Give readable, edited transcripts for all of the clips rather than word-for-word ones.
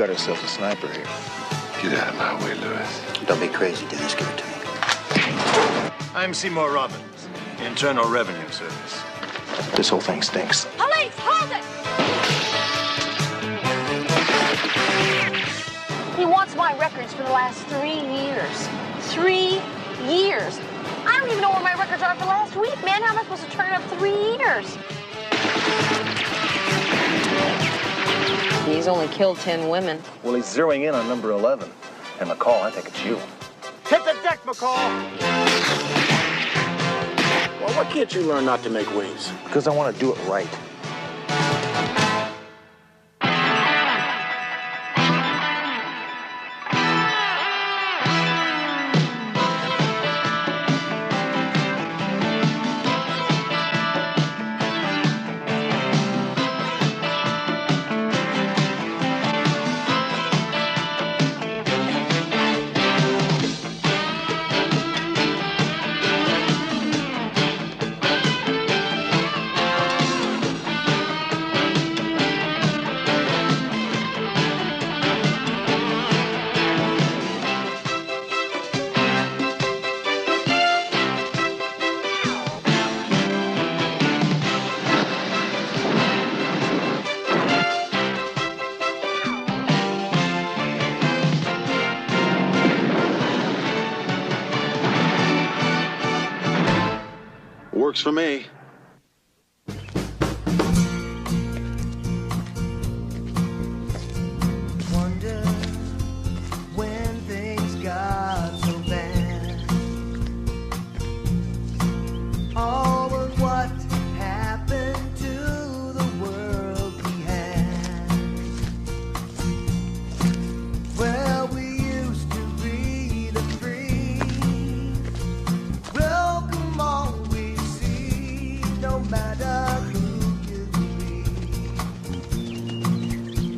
got ourselves a sniper here. Get out of my way, Lewis. Don't be crazy, Dennis. Give it to me. I'm Seymour Robbins, Internal Revenue Service. This whole thing stinks. Police, hold it! He wants my records for the last 3 years. 3 years. I don't even know where my records are for last week, man. How am I supposed to turn up 3 years? He's only killed 10 women. Well, he's zeroing in on number 11. And McCall, I think it's you. Hit the deck, McCall! Well, why can't you learn not to make waves? Because I want to do it right. Works for me. Wonder when things got so bad. Oh, but what happened to the world we had? Well, we used to breathe and free. Welcome all we see, no matter who you be.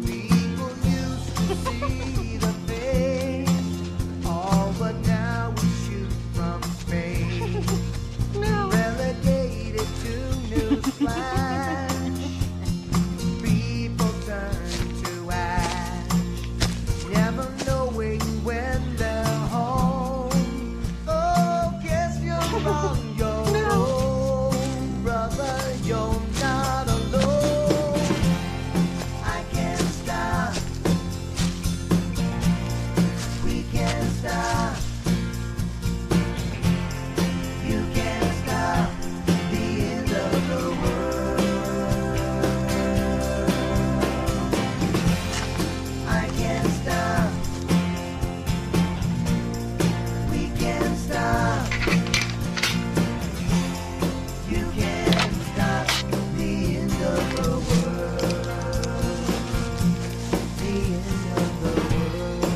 People used to see the face, oh, but now we shoot from space. Relegated to newsflash, people turn to ash, never knowing when they're home. Oh, guess you're wrong, you're wrong, brother, you're not alone. I can't stop, we can't stop. You can't stop the end of the world. I can't stop. We can't stop. You can't stop the end of the world. The end of the world.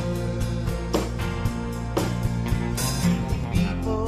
People.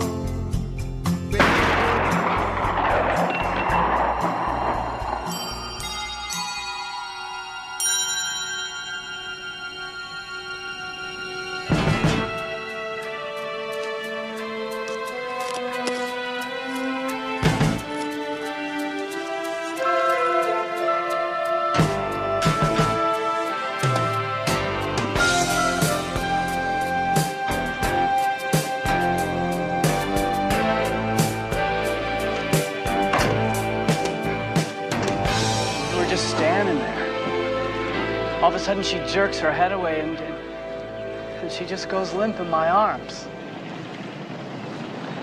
We were just standing there. All of a sudden, she jerks her head away and she just goes limp in my arms.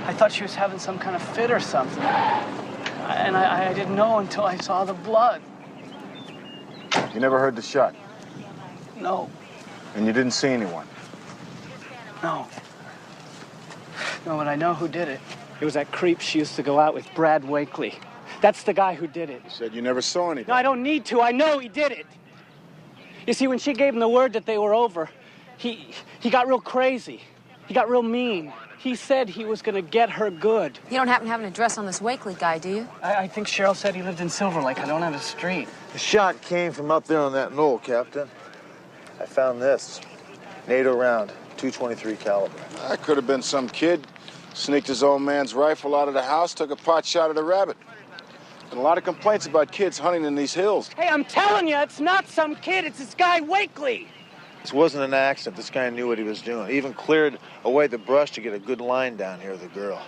I thought she was having some kind of fit or something. And I didn't know until I saw the blood. You never heard the shot, No, and you didn't see anyone. no. No, but I know who did it. It was that creep she used to go out with, Brad Wakely. That's the guy who did it. You said you never saw anything. No, I don't need to. I know he did it. You see, when she gave him the word that they were over, he got real crazy. He got real mean. He said he was going to get her good. You don't happen to have an address on this Wakely guy, do you? I think Cheryl said he lived in Silver Lake. I don't have his street. The shot came from up there on that knoll, Captain. I found this. NATO round, .223 caliber. That could have been some kid. Sneaked his old man's rifle out of the house, took a pot shot at a rabbit. And a lot of complaints about kids hunting in these hills. Hey, I'm telling you, it's not some kid. It's this guy Wakely. This wasn't an accident. This guy knew what he was doing. He even cleared away the brush to get a good line down here of the girl.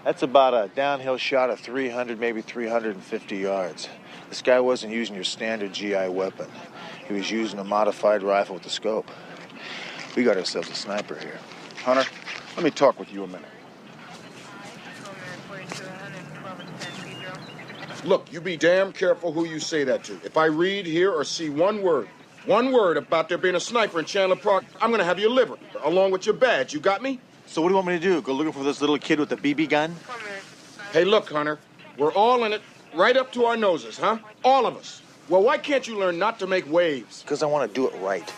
That's about a downhill shot of 300, maybe 350 yards. This guy wasn't using your standard GI weapon. He was using a modified rifle with a scope. We got ourselves a sniper here. Hunter, let me talk with you a minute. Look, you be damn careful who you say that to. If I read, hear, or see one word about there being a sniper in Chandler Park, I'm gonna have your liver, along with your badge. You got me? So what do you want me to do? Go looking for this little kid with the BB gun? Hey, look, Hunter, we're all in it, right up to our noses, huh? All of us. Well, why can't you learn not to make waves? Because I want to do it right.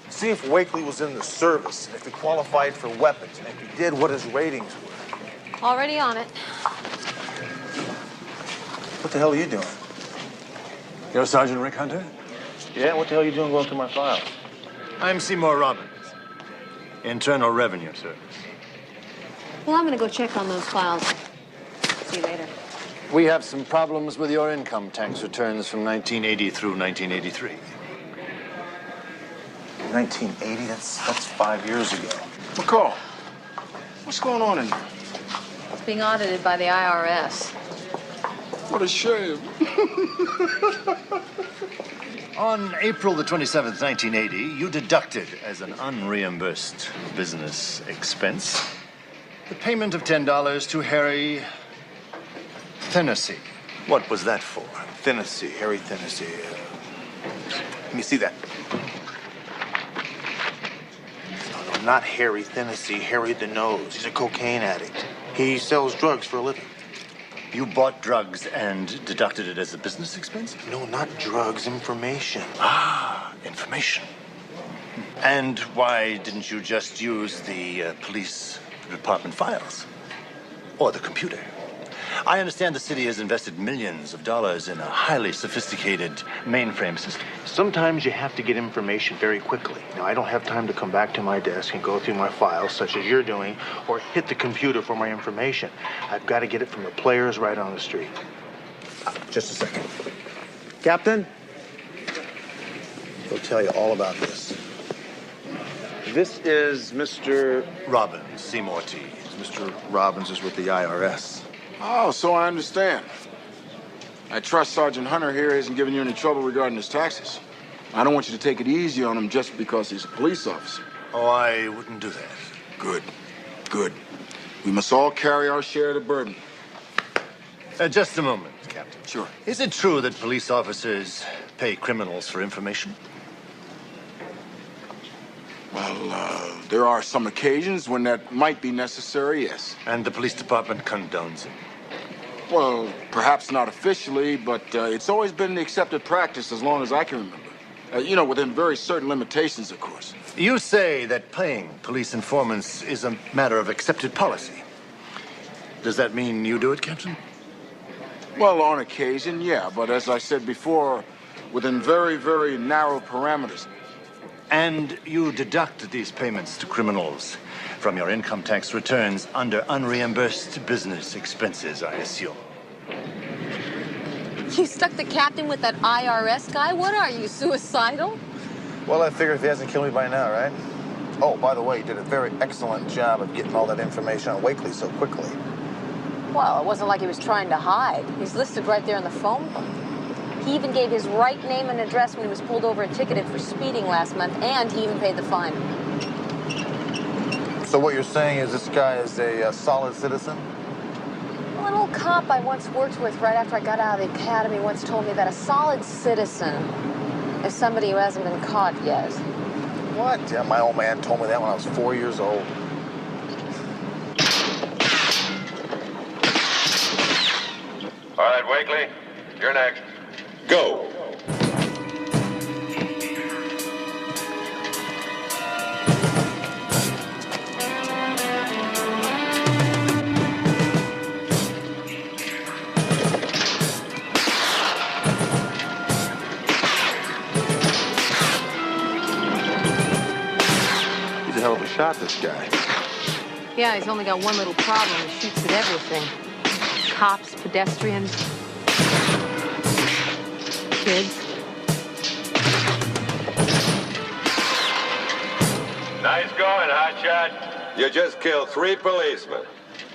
See if Wakely was in the service, and if he qualified for weapons, and if he did, what his ratings were. Already on it. What the hell are you doing? You're Sergeant Rick Hunter? Yeah, what the hell are you doing going through my files? I'm Seymour Robbins. Internal Revenue Service. Well, I'm gonna go check on those files. See you later. We have some problems with your income tax returns from 1980 through 1983. 1980? That's 5 years ago. McCall, what's going on in there? It's being audited by the IRS. What a shame. On April the 27th, 1980, you deducted as an unreimbursed business expense the payment of $10 to Harry Tennessee. What was that for? Tennessee, Harry Tennessee. Let me see that. No, not Harry Tennessee, Harry the Nose. He's a cocaine addict. He sells drugs for a living. You bought drugs and deducted it as a business expense? No, not drugs, information. Ah, information. And why didn't you just use the police department files? Or the computer? I understand the city has invested millions of dollars in a highly sophisticated mainframe system. Sometimes you have to get information very quickly. Now, I don't have time to come back to my desk and go through my files, such as you're doing, or hit the computer for my information. I've got to get it from the players right on the street. Just a second. Captain? He'll tell you all about this. This is Mr. Robbins, Seymour T. Mr. Robbins is with the IRS. Oh, so I understand. I trust Sergeant Hunter here isn't giving you any trouble regarding his taxes. I don't want you to take it easy on him just because he's a police officer. Oh, I wouldn't do that. Good, good. We must all carry our share of the burden. Just a moment, Captain. Sure. Is it true that police officers pay criminals for information? Well, there are some occasions when that might be necessary, yes. And the police department condones it? Well, perhaps not officially, but it's always been the accepted practice as long as I can remember. You know, within very certain limitations, of course. You say that paying police informants is a matter of accepted policy. Does that mean you do it, Captain? Well, on occasion, yeah, but as I said before, within very, very narrow parameters. And you deduct these payments to criminals from your income tax returns under unreimbursed business expenses, I assume. You stuck the captain with that IRS guy? What are you, suicidal? Well, I figure if he hasn't killed me by now, right? Oh, by the way, you did a very excellent job of getting all that information on Wakely so quickly. Well, it wasn't like he was trying to hide. He's listed right there in the phone book. He even gave his right name and address when he was pulled over and ticketed for speeding last month, and he even paid the fine. So what you're saying is this guy is a solid citizen? Well, an old cop I once worked with right after I got out of the academy once told me that a solid citizen is somebody who hasn't been caught yet. What? Yeah, my old man told me that when I was 4 years old. All right, Wakely, you're next. Go. He's a hell of a shot, this guy. Yeah, he's only got one little problem. He shoots at everything. Cops, pedestrians, kids. things going, hotshot? You just killed 3 policemen,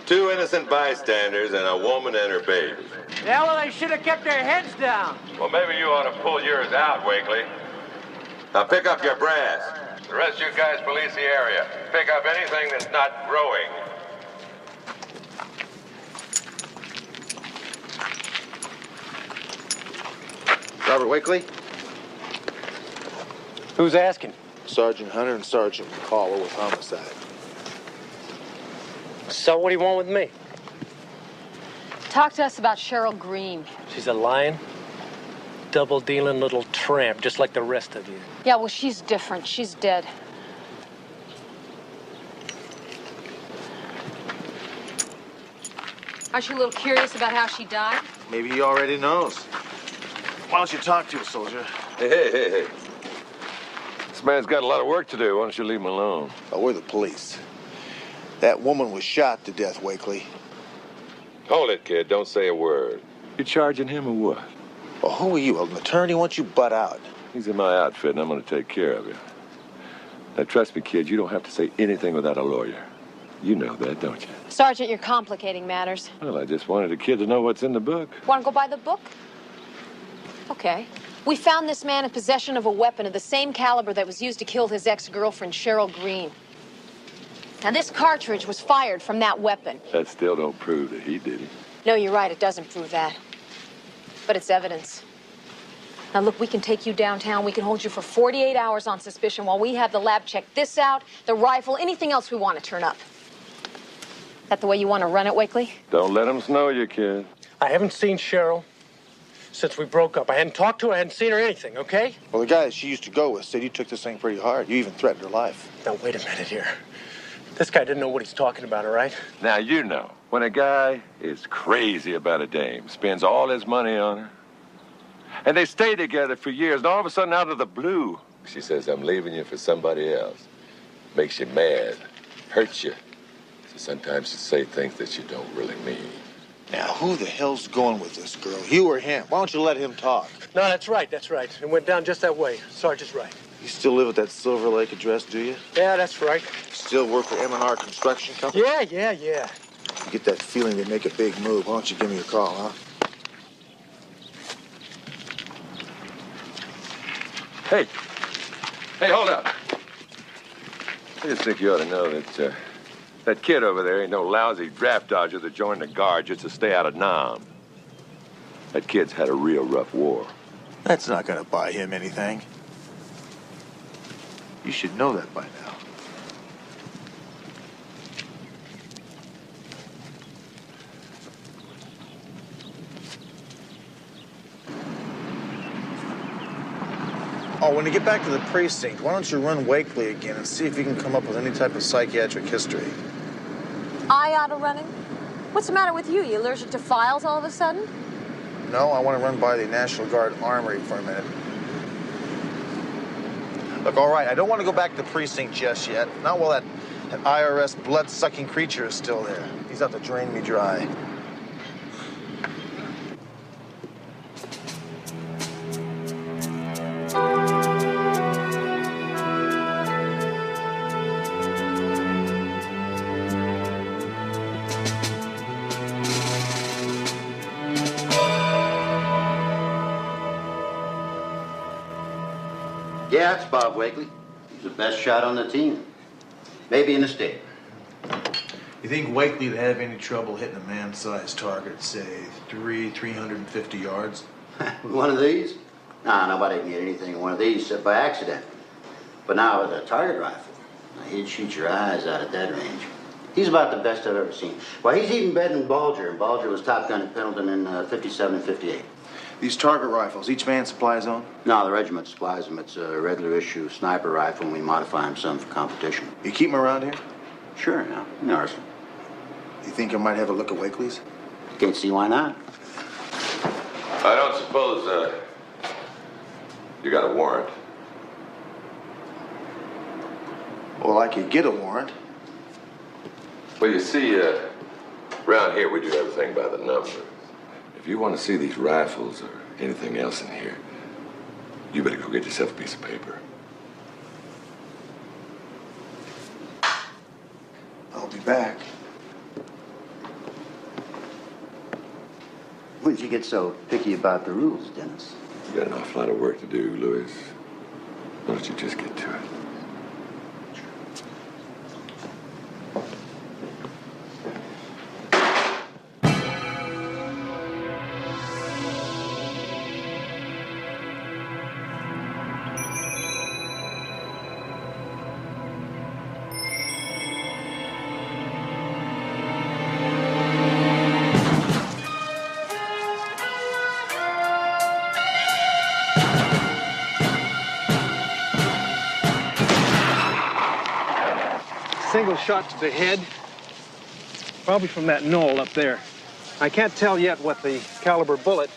2 innocent bystanders, and a woman and her baby. Yeah, well, they should have kept their heads down. Well, maybe you ought to pull yours out, Wakely. Now pick up your brass. The rest of you guys police the area. Pick up anything that's not growing. Robert Wakely? Who's asking? Sergeant Hunter and Sergeant McCall are with homicide. So what do you want with me? Talk to us about Cheryl Green. She's a lying, double-dealing little tramp, just like the rest of you. Yeah, well, she's different. She's dead. Aren't you a little curious about how she died? Maybe he already knows. Why don't you talk to us, soldier? Hey. This man's got a lot of work to do. Why don't you leave him alone? Oh, we're the police. That woman was shot to death, Wakely. Hold it, kid. Don't say a word. You charging him or what? Well, who are you, an attorney? Why don't you butt out? He's in my outfit, and I'm going to take care of you. Now, trust me, kid, you don't have to say anything without a lawyer. You know that, don't you? Sergeant, you're complicating matters. Well, I just wanted a kid to know what's in the book. Want to go by the book? Okay. We found this man in possession of a weapon of the same caliber that was used to kill his ex-girlfriend, Cheryl Green. Now, this cartridge was fired from that weapon. That still don't prove that he did it. No, you're right. It doesn't prove that. But it's evidence. Now, look, we can take you downtown. We can hold you for 48 hours on suspicion while we have the lab check this out, the rifle, anything else we want to turn up. That the way you want to run it, Wakely? Don't let him snow you, kid. I haven't seen Cheryl since we broke up. I hadn't talked to her, I hadn't seen her anything, okay? Well, the guy that she used to go with said you took this thing pretty hard. You even threatened her life. Now, wait a minute here. This guy didn't know what he's talking about, all right? Now, you know, when a guy is crazy about a dame, spends all his money on her, and they stay together for years, and all of a sudden, out of the blue, she says, I'm leaving you for somebody else. Makes you mad, hurts you. So sometimes you say things that you don't really mean. Now, who the hell's going with this girl? You or him? Why don't you let him talk? No, that's right, that's right. It went down just that way. Sergeant's right. You still live at that Silver Lake address, do you? Yeah, that's right. Still work for M&R Construction Company? Yeah. You get that feeling they make a big move. Why don't you give me a call, huh? Hey, hold up. I just think you ought to know that that kid over there ain't no lousy draft dodger that joined the Guard just to stay out of Nam. That kid's had a real rough war. That's not going to buy him anything. You should know that by now. Oh, when you get back to the precinct, why don't you run Wakely again and see if you can come up with any type of psychiatric history? I ought to run him? What's the matter with you? You allergic to files all of a sudden? No, I want to run by the National Guard Armory for a minute. Look, all right, I don't want to go back to the precinct just yet. Not while that IRS blood-sucking creature is still there. He's out to drain me dry. Yeah, it's Bob Wakely. He's the best shot on the team. Maybe in the state. You think Wakely'd have any trouble hitting a man-sized target, say 350 yards? With one of these? Nah, nobody can get anything in one of these except by accident. But now with a target rifle, he'd shoot your eyes out at that range. He's about the best I've ever seen. Well, he's even better than Bulger, and Bulger was top gun at Pendleton in 57 and 58. These target rifles, each man supplies on? No, the regiment supplies them. It's a regular issue sniper rifle, and we modify them some for competition. You keep them around here? Sure, yeah. In arsenal. You think I might have a look at Wakely's? Can't see why not. I don't suppose, you got a warrant? Well, I could get a warrant. Well, you see, around here we do everything by the number. If you want to see these rifles or anything else in here, you better go get yourself a piece of paper. back. When'd you get so picky about the rules, Dennis? You got an awful lot of work to do, Louis. Why don't you just get to it? Single shot to the head, probably from that knoll up there. I can't tell yet what the caliber bullet,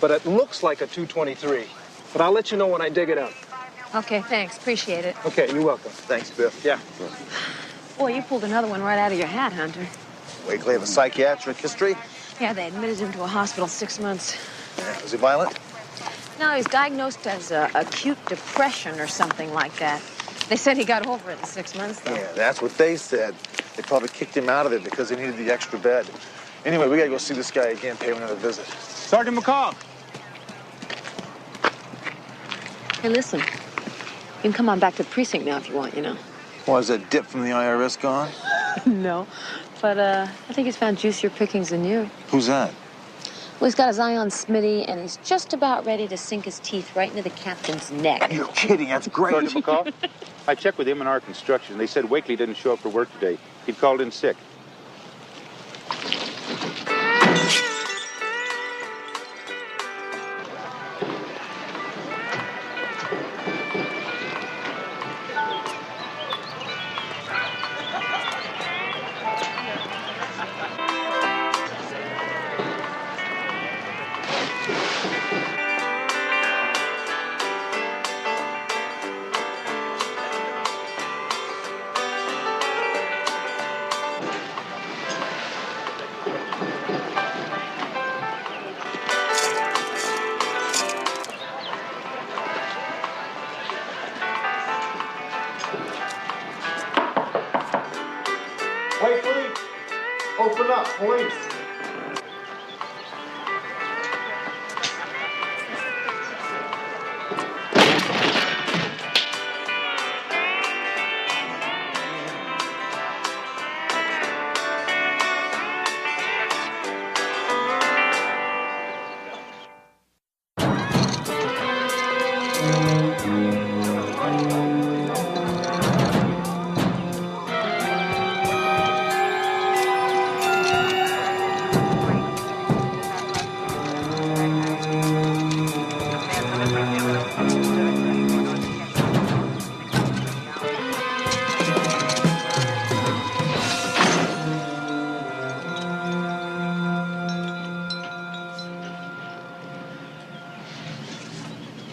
but it looks like a .223. But I'll let you know when I dig it up. Okay, thanks. Appreciate it. Okay, you're welcome. Thanks, Biff. Yeah. Boy, you pulled another one right out of your hat, Hunter. Wakely have a psychiatric history? Yeah, they admitted him to a hospital 6 months. Yeah. Was he violent? No, he was diagnosed as acute depression or something like that. They said he got over it in 6 months, though. Yeah, that's what they said. They probably kicked him out of it because they needed the extra bed. Anyway, we gotta go see this guy again, pay him another visit. Sergeant McCall. Hey, listen. You can come on back to the precinct now if you want, you know. Why, is that dip from the IRS gone? No, but I think he's found juicier pickings than you. Who's that? Well, he's got his eye on Smitty, and he's just about ready to sink his teeth right into the captain's neck. You're kidding, that's great. Sergeant McCall, I checked with him and our construction. They said Wakely didn't show up for work today. He'd called in sick. Wakely, open up, police.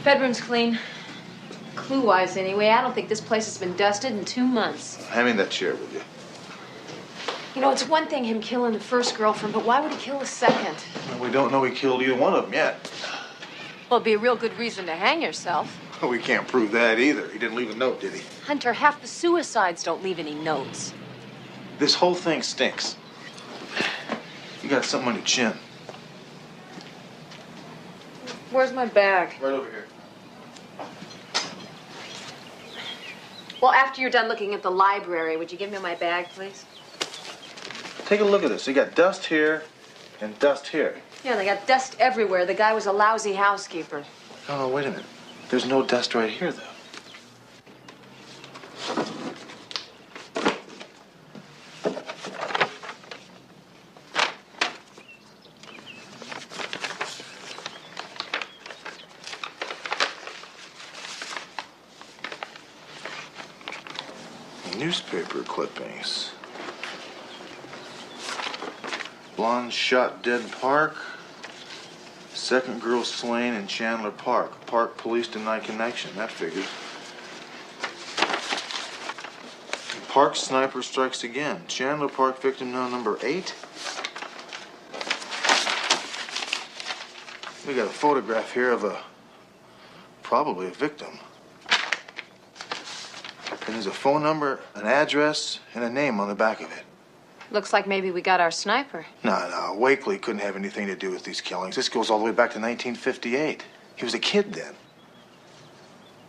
Bedroom's clean. Clue-wise, anyway, I don't think this place has been dusted in 2 months. Hand me that chair, will you? You know, it's one thing him killing the first girlfriend, but why would he kill the second? Well, we don't know he killed either one of them yet. Well, it'd be a real good reason to hang yourself. We can't prove that either. He didn't leave a note, did he? Hunter, half the suicides don't leave any notes. This whole thing stinks. You got something on your chin. Where's my bag? Right over here. Well, after you're done looking at the library, would you give me my bag, please? Take a look at this. You got dust here and dust here. Yeah, they got dust everywhere. The guy was a lousy housekeeper. No, wait a minute. There's no dust right here, though. Newspaper clippings. Blonde shot dead Park. Second girl slain in Chandler Park. Park police deny connection. That figures. Park sniper strikes again. Chandler Park victim now number 8. We got a photograph here of probably a victim. And there's a phone number, an address, and a name on the back of it. Looks like maybe we got our sniper. No, Wakely couldn't have anything to do with these killings. This goes all the way back to 1958. He was a kid then.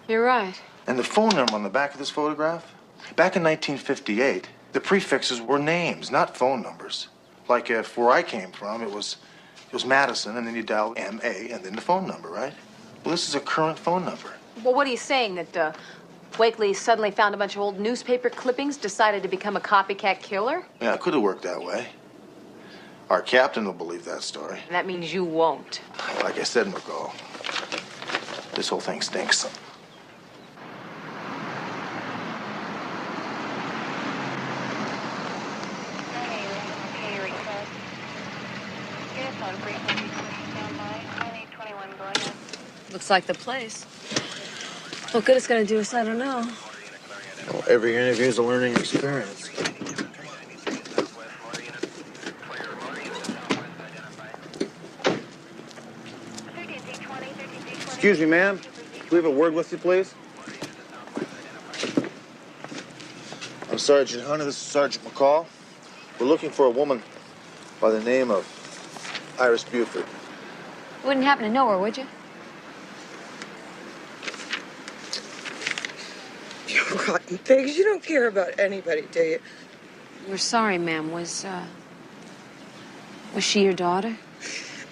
You're right. And the phone number on the back of this photograph? Back in 1958, the prefixes were names, not phone numbers. Like if where I came from, it was Madison, and then you dial M-A, and then the phone number, right? Well, this is a current phone number. Well, what are you saying, that Wakely suddenly found a bunch of old newspaper clippings, decided to become a copycat killer? Yeah, it could have worked that way. Our captain will believe that story. And that means you won't. Like I said, McCall, this whole thing stinks. Looks like the place. What good it's gonna do us, I don't know. Well, every interview is a learning experience. Excuse me, ma'am. Can we have a word with you, please? I'm Sergeant Hunter. This is Sergeant McCall. We're looking for a woman by the name of Iris Buford. You wouldn't happen to know her, would you? You rotten pigs. You don't care about anybody, do you? We're sorry, ma'am. Was she your daughter?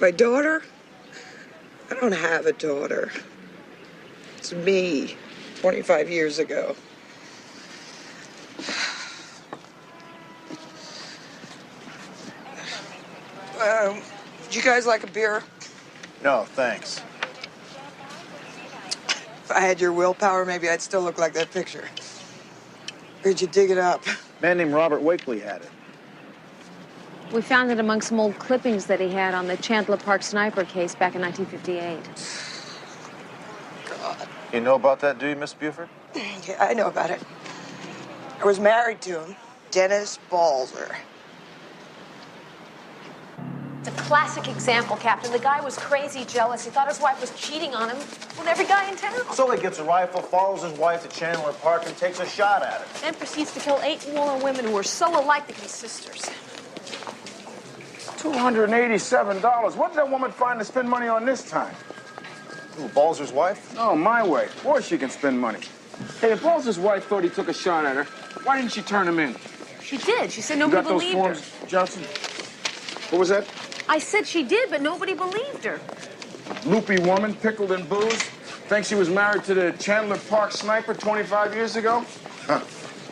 My daughter? I don't have a daughter. It's me, 25 years ago. Would you guys like a beer? No, thanks. If I had your willpower, maybe I'd still look like that picture. Where'd you dig it up? A man named Robert Wakely had it. We found it among some old clippings that he had on the Chandler Park sniper case back in 1958. God. You know about that, do you, Miss Buford? Yeah, I know about it. I was married to him, Dennis Balzer. It's a classic example, Captain. The guy was crazy jealous. He thought his wife was cheating on him with every guy in town. So he gets a rifle, follows his wife to Chandler Park, and takes a shot at her. Then proceeds to kill 8 more women who were so alike they could be sisters. $287. What did that woman find to spend money on this time? Who, Balzer's wife? Oh, my way. Boy, she can spend money. Hey, if Balzer's wife thought he took a shot at her, why didn't she turn him in? She did. She said You nobody got those believed her. forms, Johnson? What was that? I said she did, but nobody believed her. Loopy woman, pickled in booze. Thinks she was married to the Chandler Park sniper 25 years ago? Huh.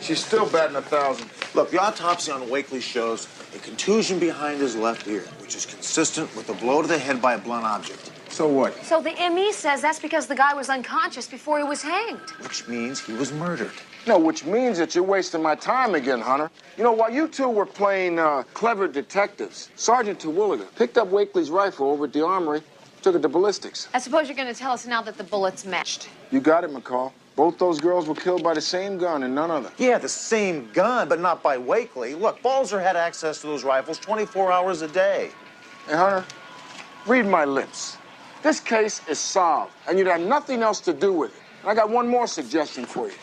She's still batting 1,000. Look, the autopsy on Wakely shows a contusion behind his left ear, which is consistent with a blow to the head by a blunt object. So what? So the ME says that's because the guy was unconscious before he was hanged. Which means he was murdered. No, which means that you're wasting my time again, Hunter. You know, while you two were playing clever detectives, Sergeant Terwilliger picked up Wakely's rifle over at the armory, took it to ballistics. I suppose you're going to tell us now that the bullets matched. You got it, McCall. Both those girls were killed by the same gun and none other. Yeah, the same gun, but not by Wakely. Look, Balzer had access to those rifles 24 hours a day. Hey, Hunter, read my lips. This case is solved, and you'd have nothing else to do with it. And I got one more suggestion for you.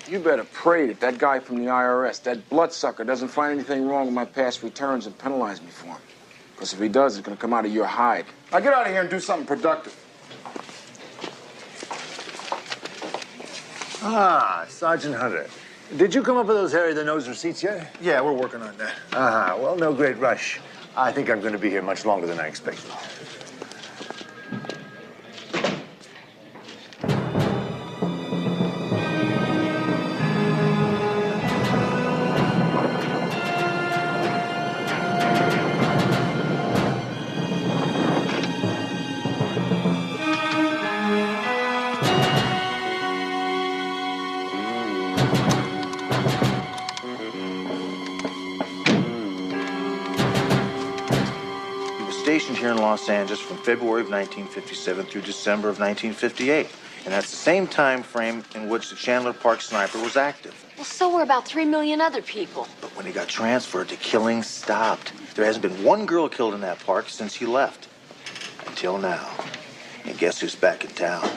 You better pray that that guy from the IRS, that bloodsucker, doesn't find anything wrong with my past returns and penalize me for him. Because if he does, it's going to come out of your hide. Now get out of here and do something productive. Ah, Sergeant Hunter. Did you come up with those Harry-the-Nose receipts yet? Yeah, we're working on that. Well, no great rush. I think I'm going to be here much longer than I expected. Stationed here in Los Angeles from February of 1957 through December of 1958. And that's the same time frame in which the Chandler Park sniper was active. Well, so were about 3 million other people. But when he got transferred, the killing stopped. There hasn't been one girl killed in that park since he left. Until now. And guess who's back in town?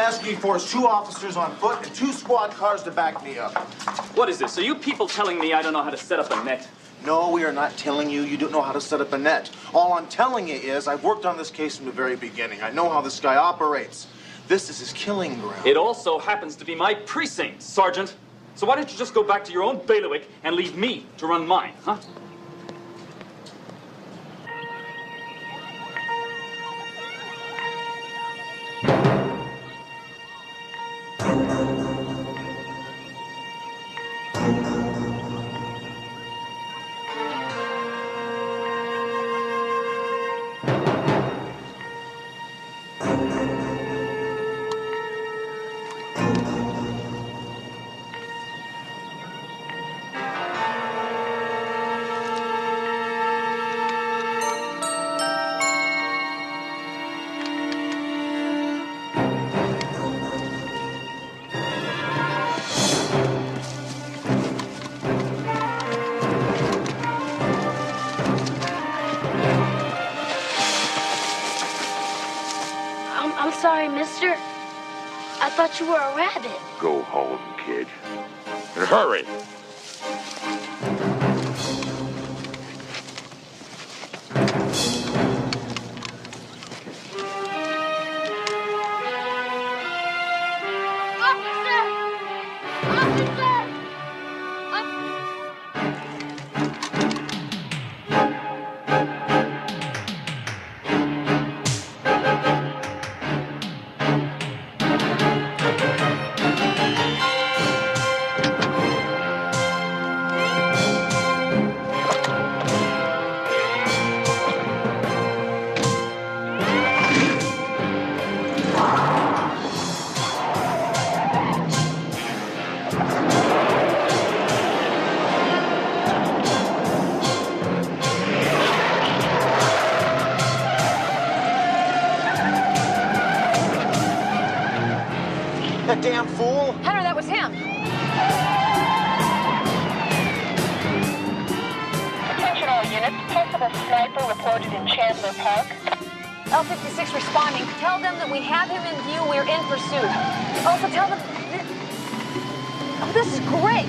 asking for is 2 officers on foot and 2 squad cars to back me up. What is this? Are you people telling me I don't know how to set up a net? No, we are not telling you don't know how to set up a net. All I'm telling you is I've worked on this case from the very beginning. I know how this guy operates. This is his killing ground. It also happens to be my precinct, Sergeant. So why don't you just go back to your own bailiwick and leave me to run mine, huh? I'm sorry, mister. I thought you were a rabbit. Go home, kid. And hurry. That damn fool! Hunter, that was him. Attention all units. Possible sniper reported in Chandler Park. L56 responding. Tell them that we have him in view. We're in pursuit. Also tell them... Oh, this is great.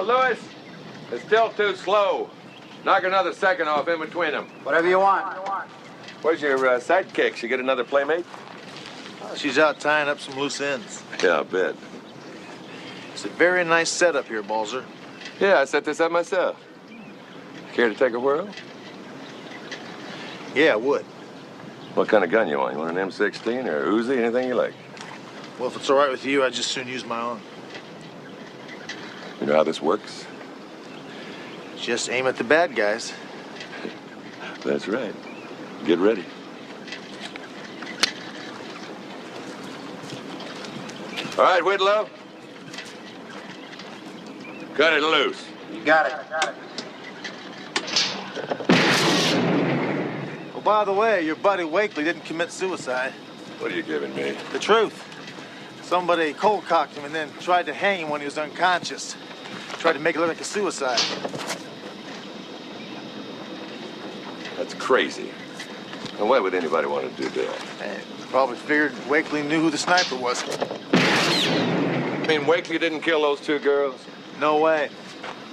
Lewis, it's still too slow. Knock another second off in between them. Whatever you want. Where's your sidekick? She get another playmate? Oh, she's out tying up some loose ends. Yeah, I bet. It's a very nice setup here, Balzer. Yeah, I set this up myself. Care to take a whirl? Yeah, I would. What kind of gun you want? You want an M16 or Uzi? Anything you like? Well, if it's all right with you, I'd just soon use my own. You know how this works? Just aim at the bad guys. That's right. Get ready. All right, Whitlow. Cut it loose. You got it. Oh, by the way, your buddy Wakely didn't commit suicide. What are you giving me? The truth. Somebody cold-cocked him and then tried to hang him when he was unconscious. Tried to make it look like a suicide. That's crazy. And why would anybody want to do that? Hey, probably figured Wakely knew who the sniper was. You mean Wakely didn't kill those 2 girls? No way.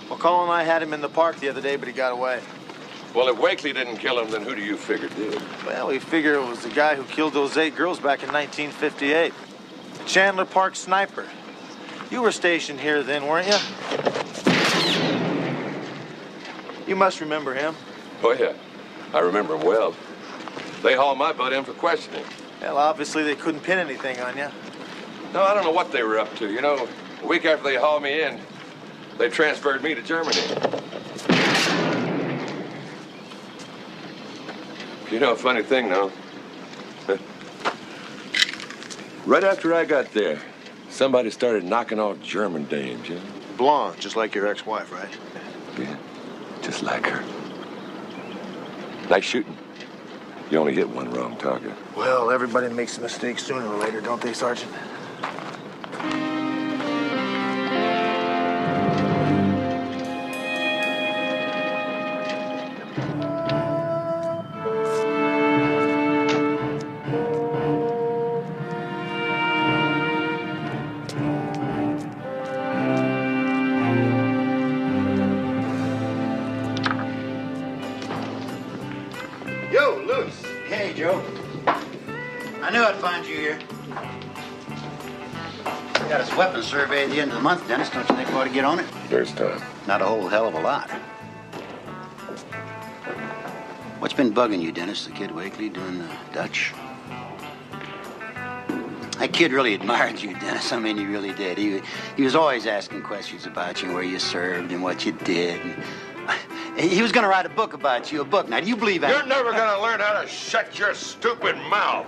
Well, Colin and I had him in the park the other day, but he got away. Well, if Wakely didn't kill him, then who do you figure did? Well, we figure it was the guy who killed those 8 girls back in 1958. The Chandler Park sniper. You were stationed here then, weren't you? You must remember him. Oh, yeah. I remember him well. They hauled my butt in for questioning. Well, obviously they couldn't pin anything on you. No, I don't know what they were up to. You know, a week after they hauled me in, They transferred me to Germany. You know, a funny thing, though. Right after I got there, somebody started knocking off German dames, you know? Blonde, just like your ex-wife, right? Yeah, just like her. Nice shooting. You only hit one wrong target. Well, everybody makes a mistake sooner or later, don't they, Sergeant? Yo, Lewis. Hey, Joe. I knew I'd find you here. Got us weapons survey at the end of the month, Dennis. Don't you think we ought to get on it? There's time. Not a whole hell of a lot. What's been bugging you, Dennis? The kid Wakely doing the Dutch? That kid really admired you, Dennis. I mean, he really did. He was always asking questions about you, where you served and what you did. And he was going to write a book about you, a book. Now, do you believe that? You're never going to learn how to shut your stupid mouth.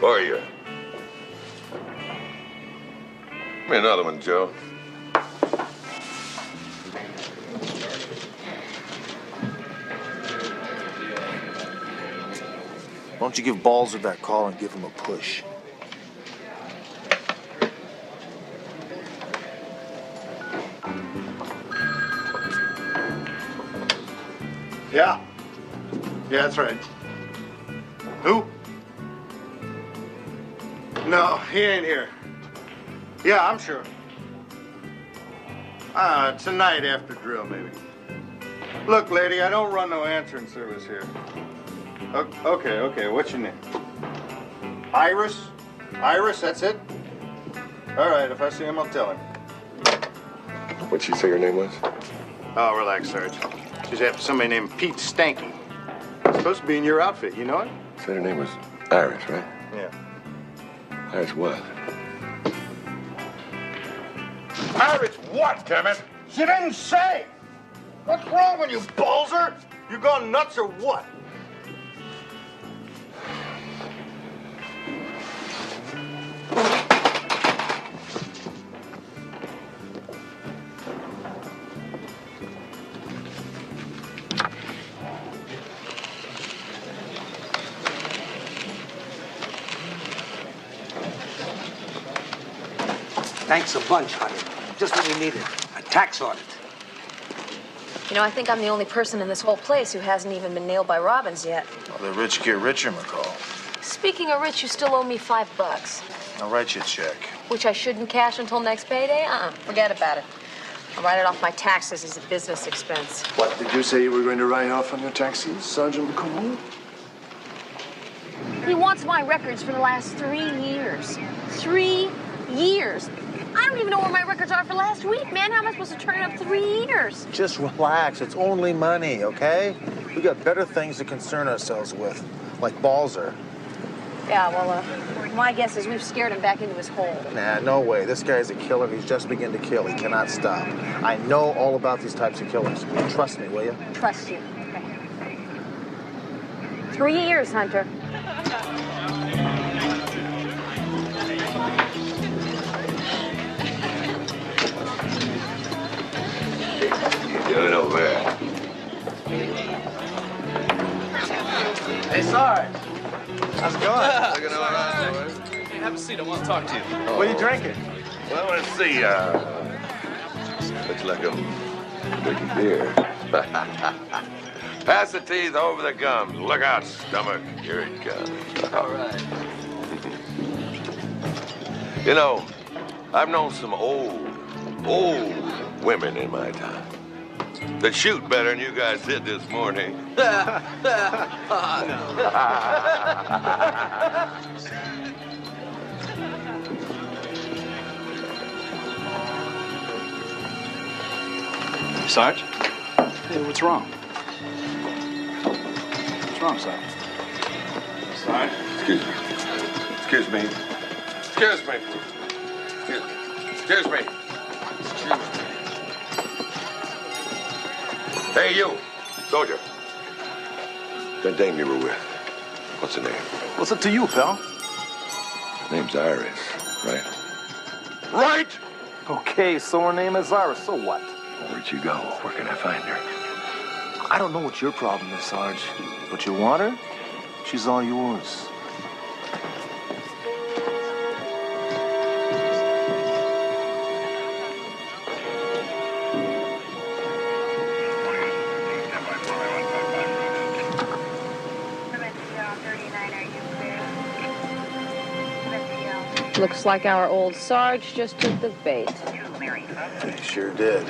Or you? Give me another one, Joe. Why don't you give Balzer that call and give him a push? Yeah. Yeah, that's right. Who? No, he ain't here. Yeah, I'm sure. Tonight after drill, maybe. Look, lady, I don't run no answering service here. Okay, what's your name? Iris? Iris, that's it? All right, if I see him, I'll tell him. What'd she say her name was? Oh, relax, Sarge. She's after somebody named Pete Stanky. It's supposed to be in your outfit, you know it? Said her name was Iris, right? Yeah. Iris what? Iris what, dammit? She didn't say! What's wrong with you, Balzer? You gone nuts or what? Thanks a bunch, honey. Just what we needed. A tax audit. You know, I think I'm the only person in this whole place who hasn't even been nailed by Robbins yet. Well, the rich get richer, McCall. Speaking of rich, you still owe me $5. I'll write you a check. Which I shouldn't cash until next payday? Forget about it. I'll write it off my taxes as a business expense. What did you say you were going to write off on your taxes, Sergeant McCall? He wants my records for the last 3 years. 3 years. I don't even know where my records are for last week, man. How am I supposed to turn up 3 years? Just relax. It's only money, okay? We got better things to concern ourselves with, like Balzer. Yeah, well, my guess is we've scared him back into his hole. Nah, no way. This guy's a killer. He's just beginning to kill. He cannot stop. I know all about these types of killers. Trust me, will you? Trust you. Okay. 3 years, Hunter. Doing over there. Hey, Sarge. How's it going? Hey, have a seat. I want to talk to you. What are you drinking? Well, let's see. Looks like I'm drinking beer. Pass the teeth over the gums. Look out, stomach. Here it comes. All right. You know, I've known some old women in my time that shoot better than you guys did this morning. Sarge? Hey, what's wrong? What's wrong, Sarge? Sarge? Excuse me. Excuse me. Excuse me. Excuse me. Excuse me. Hey, you, soldier. That dame you were with, what's her name? What's it to you, pal? Her name's Iris, right? Right! Okay, so her name is Iris, so what? Where'd you go? Where can I find her? I don't know what your problem is, Sarge. But you want her? She's all yours. Looks like our old Sarge just took the bait. He sure did.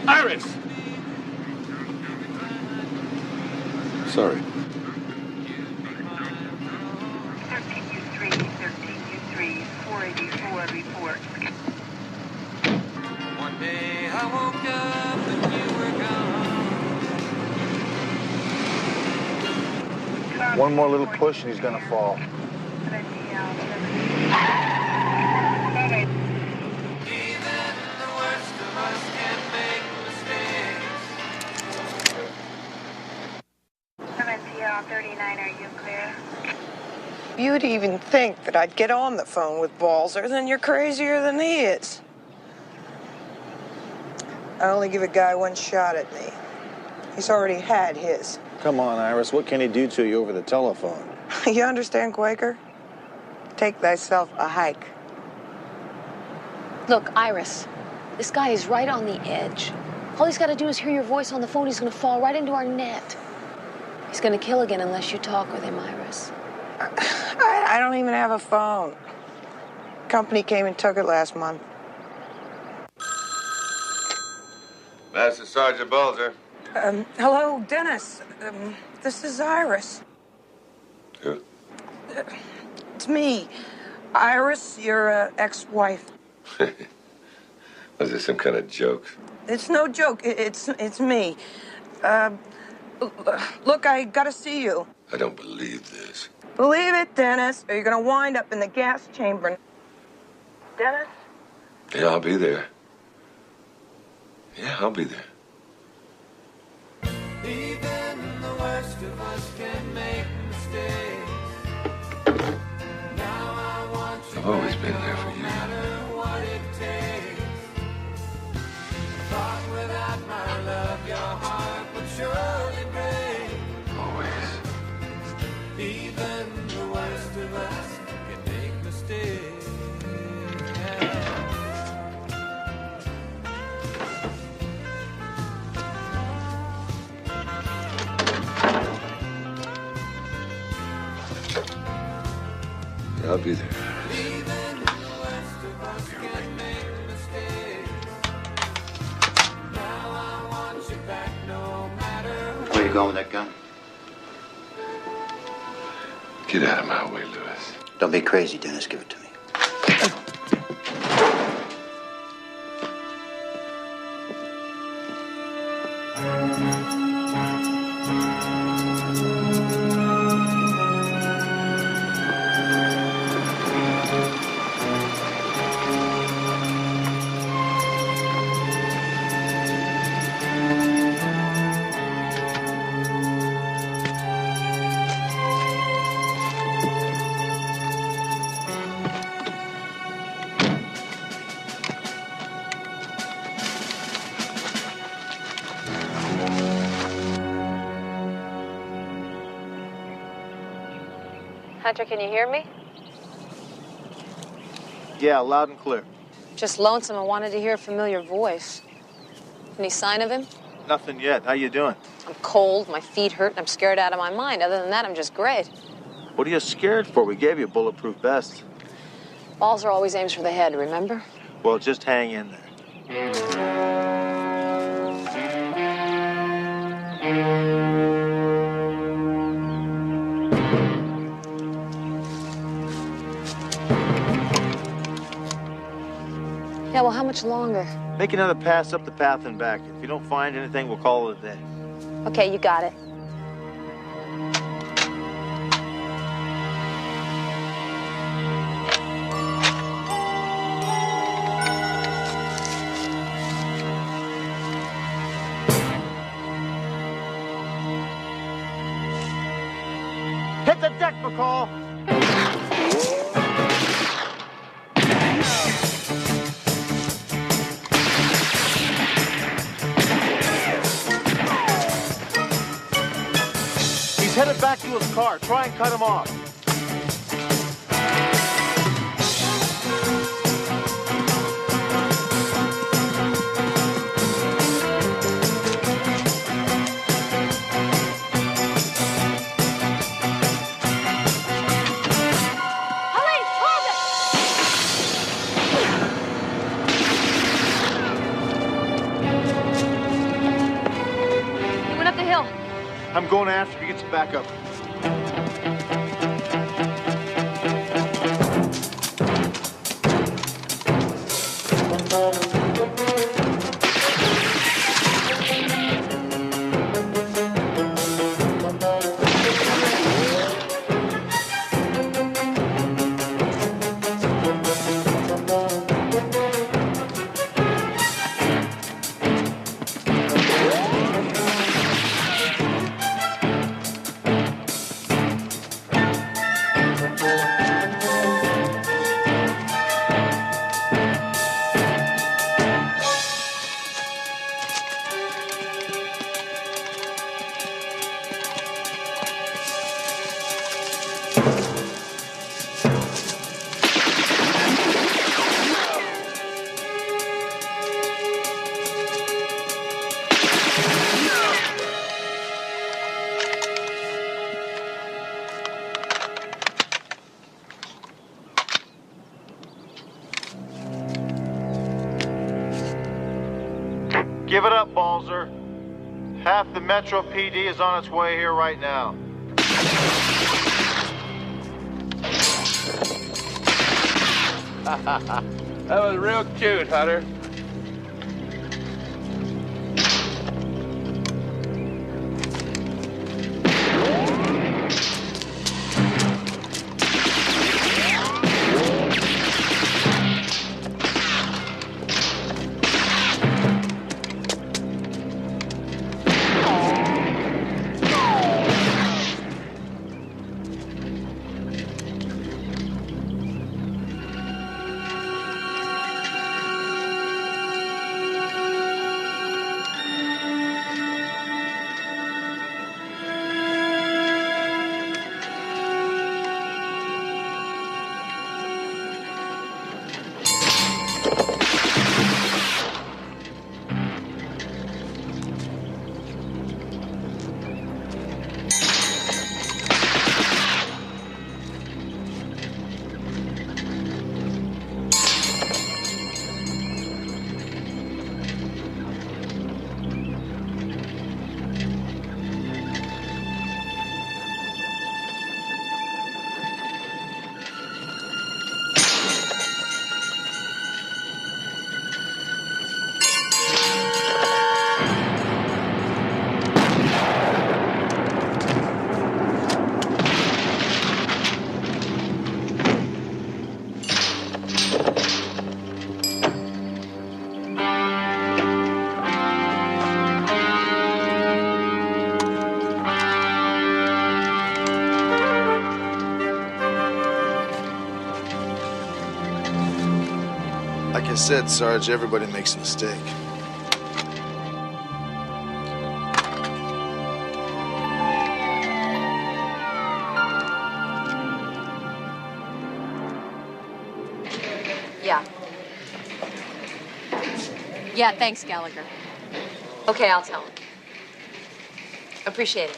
Iris! Sorry. 13U3, 484 report. One day I woke up and you were gone. One more little push and he's gonna fall. Even the worst of us can make mistakes. 39, are you clear? You'd even think that I'd get on the phone with Balzer, then you're crazier than he is. I only give a guy one shot at me. He's already had his. Come on, Iris, what can he do to you over the telephone? You understand, Quaker? Take thyself a hike. Look, Iris, this guy is right on the edge. All he's got to do is hear your voice on the phone. He's going to fall right into our net. He's going to kill again unless you talk with him, Iris. I don't even have a phone. Company came and took it last month. Master Sergeant Balzer. Hello, Dennis. This is Iris. Who? It's me. Iris, your ex-wife. Was this some kind of joke? It's no joke. It's me. Look, I gotta see you. I don't believe this. Believe it, Dennis, or you're gonna wind up in the gas chamber. Dennis? Yeah, I'll be there. Yeah, I'll be there. Even the worst of us can make mistakes. Now I want you I've always been there for no you. matter what it takes. Thought without my love, your heart would surely break. Always. Even the worst of us can make mistakes. Yeah, I'll be there. Even the worst of us can make mistakes. Now I want you back no matter what. Where you going with that gun? Get out of my way, Lewis. Don't be crazy, Dennis. Give it to me. Hunter, can you hear me? Yeah, loud and clear. Just lonesome and wanted to hear a familiar voice. Any sign of him? Nothing yet. How you doing? I'm cold, my feet hurt, and I'm scared out of my mind. Other than that, I'm just great. What are you scared for? We gave you a bulletproof vest. Balls are always aims for the head, remember? Well, just hang in there. Yeah, well, how much longer? Make another pass up the path and back. If you don't find anything, we'll call it a day. Okay, you got it. Hit the deck, McCall! He's headed back to his car. Try and cut him off. He went up the hill. I'm going after him. He gets back up. Give it up, Balzer. Half the Metro PD is on its way here right now. That was real cute, Hunter. Like I said, Sarge, everybody makes a mistake. Yeah, thanks, Gallagher. Okay, I'll tell him. Appreciate it.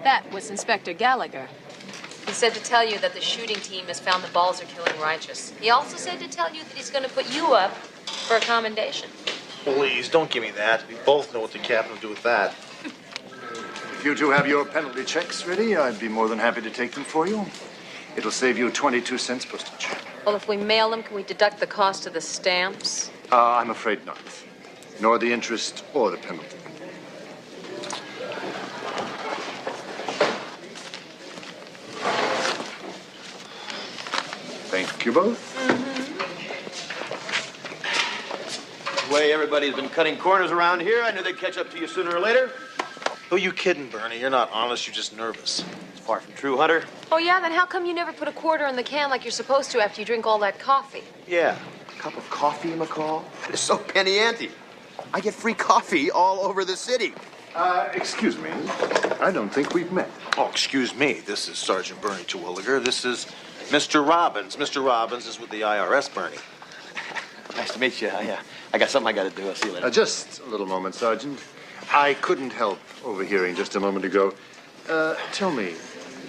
That was Inspector Gallagher. He said to tell you that the shooting team has found the balls are killing righteous. He also said to tell you that he's going to put you up for a commendation. Please, don't give me that. We both know what the captain will do with that. If you two have your penalty checks ready, I'd be more than happy to take them for you. It'll save you 22 cents postage. Well, if we mail them, can we deduct the cost of the stamps? I'm afraid not. Nor the interest or the penalty. Thank you both. The way everybody's been cutting corners around here, I knew they'd catch up to you sooner or later. Who are you kidding, Bernie? You're not honest. You're just nervous. It's far from true, Hunter. Oh, yeah? Then how come you never put a quarter in the can like you're supposed to after you drink all that coffee? Yeah. A cup of coffee, McCall? That is so penny ante. I get free coffee all over the city. Excuse me. I don't think we've met. Oh, excuse me. This is Sergeant Bernie Terwilliger. This is Mr. Robbins. Mr. Robbins is with the IRS, Bernie. Nice to meet you. I got something I got to do. I'll see you later. Just a little moment, Sergeant. I couldn't help overhearing just a moment ago. Tell me,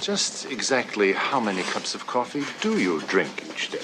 just exactly how many cups of coffee do you drink each day?